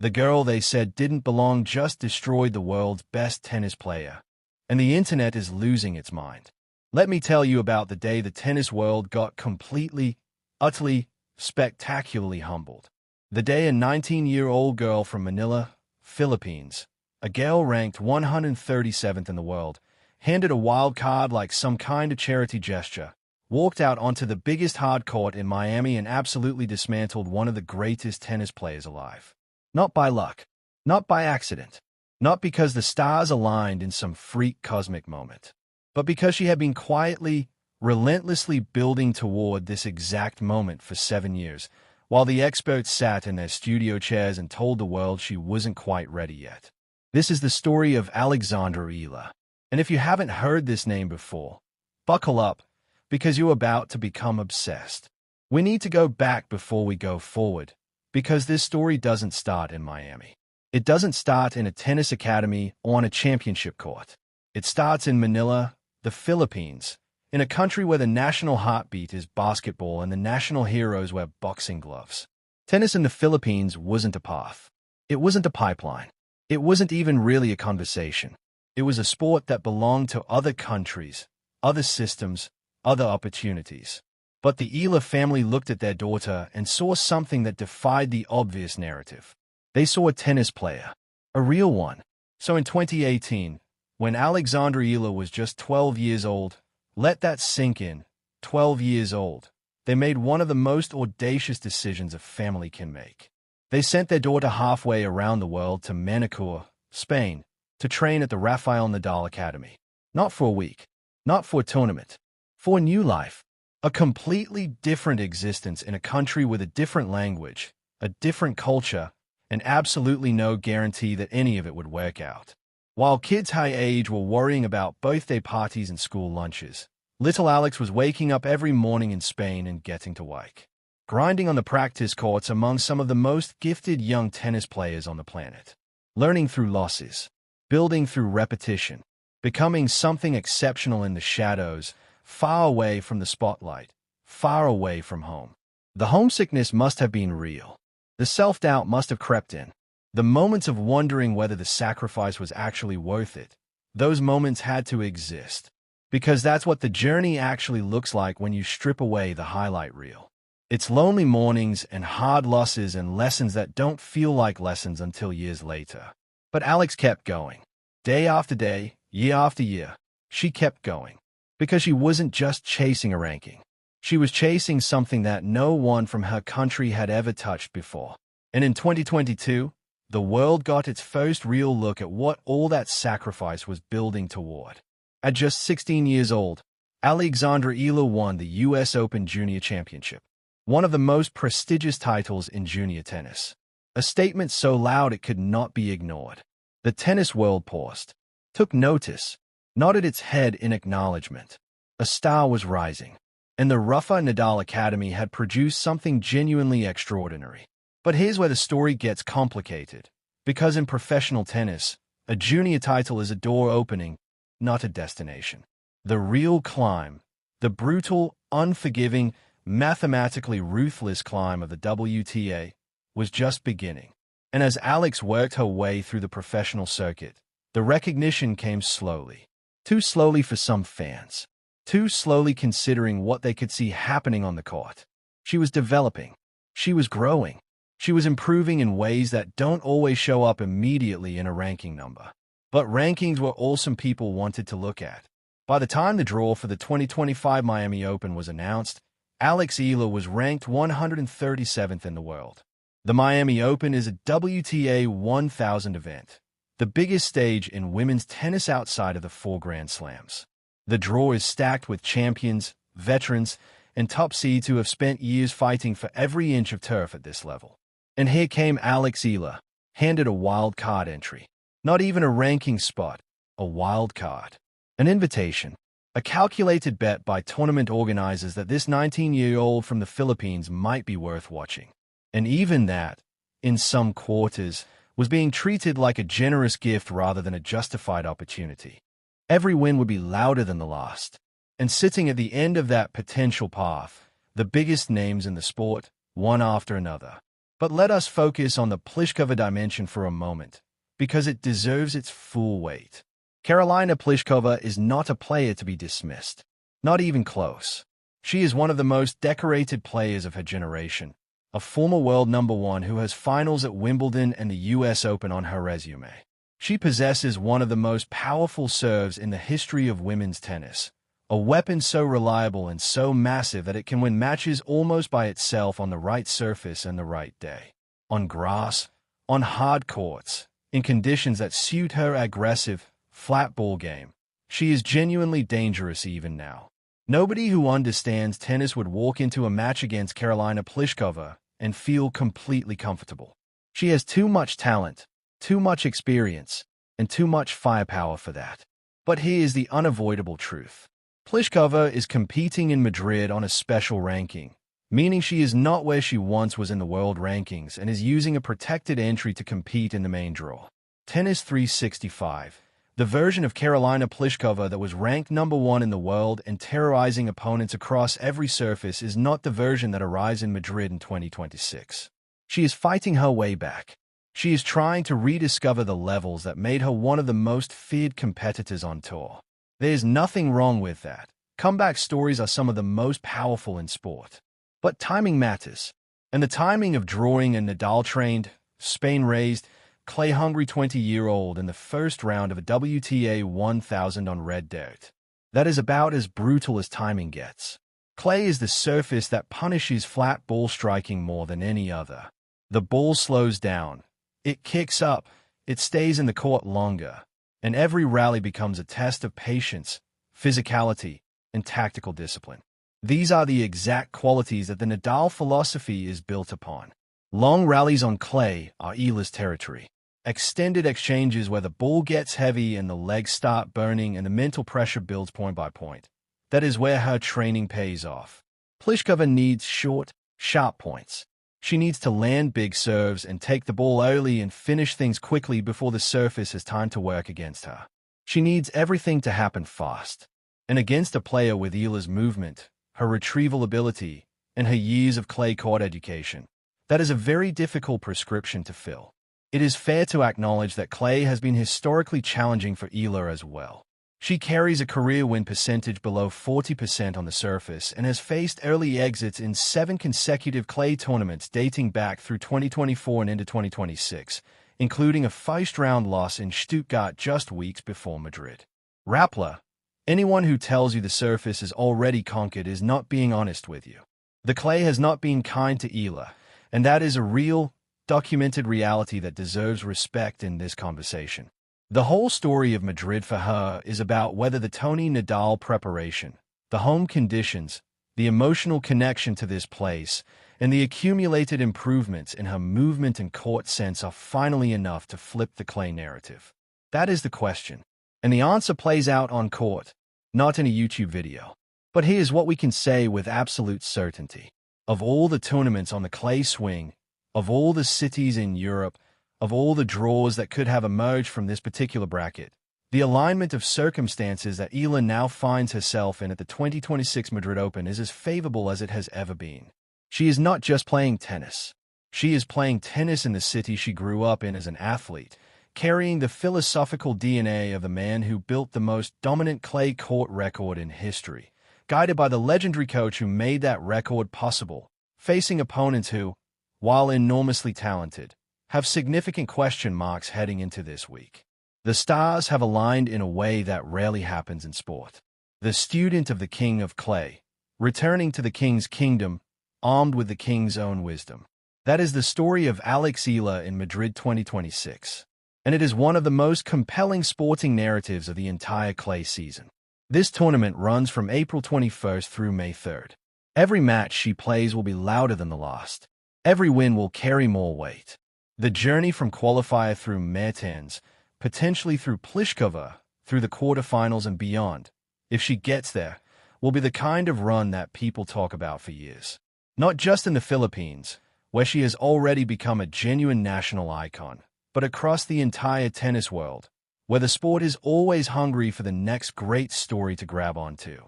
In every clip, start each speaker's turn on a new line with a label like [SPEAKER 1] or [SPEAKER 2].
[SPEAKER 1] The girl they said didn't belong just destroyed the world's best tennis player. And the internet is losing its mind. Let me tell you about the day the tennis world got completely, utterly, spectacularly humbled. The day a 19-year-old girl from Manila, Philippines, a girl ranked 137th in the world, handed a wild card like some kind of charity gesture, walked out onto the biggest hard court in Miami and absolutely dismantled one of the greatest tennis players alive. Not by luck, not by accident, not because the stars aligned in some freak cosmic moment, but because she had been quietly, relentlessly building toward this exact moment for 7 years, while the experts sat in their studio chairs and told the world she wasn't quite ready yet. This is the story of Alexandra Ila. And if you haven't heard this name before, buckle up, because you're about to become obsessed. We need to go back before we go forward, because this story doesn't start in Miami. It doesn't start in a tennis academy or on a championship court. It starts in Manila, the Philippines, in a country where the national heartbeat is basketball and the national heroes wear boxing gloves. Tennis in the Philippines wasn't a path. It wasn't a pipeline. It wasn't even really a conversation. It was a sport that belonged to other countries, other systems, other opportunities. But the Ila family looked at their daughter and saw something that defied the obvious narrative. They saw a tennis player, a real one. So in 2018, when Alexandra Ila was just 12 years old, let that sink in, 12 years old, they made one of the most audacious decisions a family can make. They sent their daughter halfway around the world to Manacor, Spain, to train at the Rafael Nadal Academy. Not for a week, not for a tournament, for a new life, a completely different existence in a country with a different language, a different culture, and absolutely no guarantee that any of it would work out. While kids high age were worrying about birthday parties and school lunches, little Alex was waking up every morning in Spain and getting to work, grinding on the practice courts among some of the most gifted young tennis players on the planet, learning through losses, building through repetition, becoming something exceptional in the shadows, far away from the spotlight, far away from home. The homesickness must have been real. The self-doubt must have crept in. The moments of wondering whether the sacrifice was actually worth it, those moments had to exist. Because that's what the journey actually looks like when you strip away the highlight reel. It's lonely mornings and hard losses and lessons that don't feel like lessons until years later. But Alex kept going. Day after day, year after year, she kept going. Because she wasn't just chasing a ranking. She was chasing something that no one from her country had ever touched before. And in 2022, the world got its first real look at what all that sacrifice was building toward. At just 16 years old, Alexandra Ila won the US Open Junior Championship, one of the most prestigious titles in junior tennis. A statement so loud it could not be ignored. The tennis world paused, took notice, nodded its head in acknowledgement. A star was rising, and the Rafa Nadal Academy had produced something genuinely extraordinary. But here's where the story gets complicated, because in professional tennis, a junior title is a door opening, not a destination. The real climb, the brutal, unforgiving, mathematically ruthless climb of the WTA, was just beginning. And as Alex worked her way through the professional circuit, the recognition came slowly. Too slowly for some fans. Too slowly considering what they could see happening on the court. She was developing. She was growing. She was improving in ways that don't always show up immediately in a ranking number. But rankings were all some people wanted to look at. By the time the draw for the 2025 Miami Open was announced, Alex Ila was ranked 137th in the world. The Miami Open is a WTA 1000 event, the biggest stage in women's tennis outside of the 4 Grand Slams. The draw is stacked with champions, veterans, and top seeds who have spent years fighting for every inch of turf at this level. And here came Alex Ila, handed a wild card entry. Not even a ranking spot, a wild card. An invitation, a calculated bet by tournament organizers that this 19-year-old from the Philippines might be worth watching. And even that, in some quarters, was being treated like a generous gift rather than a justified opportunity. Every win would be louder than the last. And sitting at the end of that potential path, the biggest names in the sport, one after another. But let us focus on the Pliskova dimension for a moment, because it deserves its full weight. Karolina Pliskova is not a player to be dismissed. Not even close. She is one of the most decorated players of her generation, a former world number one who has finals at Wimbledon and the US Open on her resume. She possesses one of the most powerful serves in the history of women's tennis, a weapon so reliable and so massive that it can win matches almost by itself on the right surface and the right day. On grass, on hard courts, in conditions that suit her aggressive, flat ball game, she is genuinely dangerous even now. Nobody who understands tennis would walk into a match against Karolina Pliskova and feel completely comfortable. She has too much talent, too much experience, and too much firepower for that. But here's the unavoidable truth. Pliskova is competing in Madrid on a special ranking, meaning she is not where she once was in the world rankings and is using a protected entry to compete in the main draw. Tennis 365, the version of Karolina Pliskova that was ranked number one in the world and terrorizing opponents across every surface, is not the version that arrives in Madrid in 2026. She is fighting her way back. She is trying to rediscover the levels that made her one of the most feared competitors on tour. There's nothing wrong with that. Comeback stories are some of the most powerful in sport. But timing matters. And the timing of drawing a Nadal-trained, Spain-raised, clay-hungry 20-year-old in the first round of a WTA 1000 on red dirt. That is about as brutal as timing gets. Clay is the surface that punishes flat ball striking more than any other. The ball slows down. It kicks up. It stays in the court longer. And every rally becomes a test of patience, physicality, and tactical discipline. These are the exact qualities that the Nadal philosophy is built upon. Long rallies on clay are Ila's territory. Extended exchanges where the ball gets heavy and the legs start burning and the mental pressure builds point by point. That is where her training pays off. Pliskova needs short, sharp points. She needs to land big serves and take the ball early and finish things quickly before the surface has time to work against her. She needs everything to happen fast. And against a player with Ila's movement, her retrieval ability, and her years of clay court education, that is a very difficult prescription to fill. It is fair to acknowledge that clay has been historically challenging for Ila as well. She carries a career win percentage below 40% on the surface and has faced early exits in 7 consecutive clay tournaments dating back through 2024 and into 2026, including a first-round loss in Stuttgart just weeks before Madrid. Rappler, anyone who tells you the surface is already conquered is not being honest with you. The clay has not been kind to Ila, and that is a real, documented reality that deserves respect in this conversation. The whole story of Madrid for her is about whether the Tony Nadal preparation, the home conditions, the emotional connection to this place, and the accumulated improvements in her movement and court sense are finally enough to flip the clay narrative. That is the question. And the answer plays out on court, not in a YouTube video. But here's what we can say with absolute certainty. Of all the tournaments on the clay swing, of all the cities in Europe, of all the draws that could have emerged from this particular bracket, the alignment of circumstances that Ila now finds herself in at the 2026 Madrid Open is as favorable as it has ever been. She is not just playing tennis. She is playing tennis in the city she grew up in as an athlete, carrying the philosophical DNA of the man who built the most dominant clay court record in history, guided by the legendary coach who made that record possible, facing opponents who, while enormously talented, have significant question marks heading into this week. The stars have aligned in a way that rarely happens in sport. The student of the king of clay, returning to the king's kingdom, armed with the king's own wisdom. That is the story of Alex Ila in Madrid 2026. And it is one of the most compelling sporting narratives of the entire clay season. This tournament runs from April 21st through May 3rd. Every match she plays will be louder than the last. Every win will carry more weight. The journey from qualifier through Mertens, potentially through Pliskova, through the quarterfinals and beyond, if she gets there, will be the kind of run that people talk about for years. Not just in the Philippines, where she has already become a genuine national icon, but across the entire tennis world, where the sport is always hungry for the next great story to grab onto.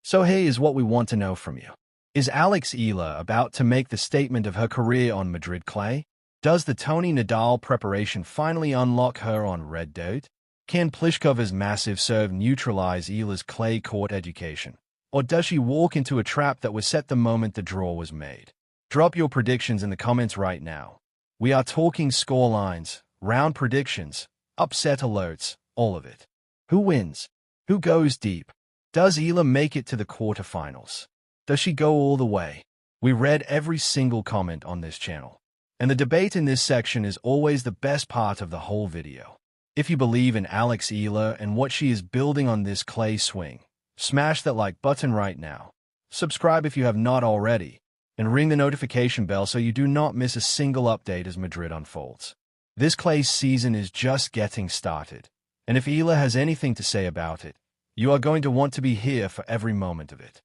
[SPEAKER 1] So here is what we want to know from you. Is Alex Isla about to make the statement of her career on Madrid clay? Does the Tony Nadal preparation finally unlock her on red dirt? Can Pliškova's massive serve neutralize Ila's clay court education? Or does she walk into a trap that was set the moment the draw was made? Drop your predictions in the comments right now. We are talking scorelines, round predictions, upset alerts, all of it. Who wins? Who goes deep? Does Ila make it to the quarterfinals? Does she go all the way? We read every single comment on this channel. And the debate in this section is always the best part of the whole video. If you believe in Alex Isla and what she is building on this clay swing, smash that like button right now. Subscribe if you have not already, and ring the notification bell so you do not miss a single update as Madrid unfolds. This clay season is just getting started, and if Ila has anything to say about it, you are going to want to be here for every moment of it.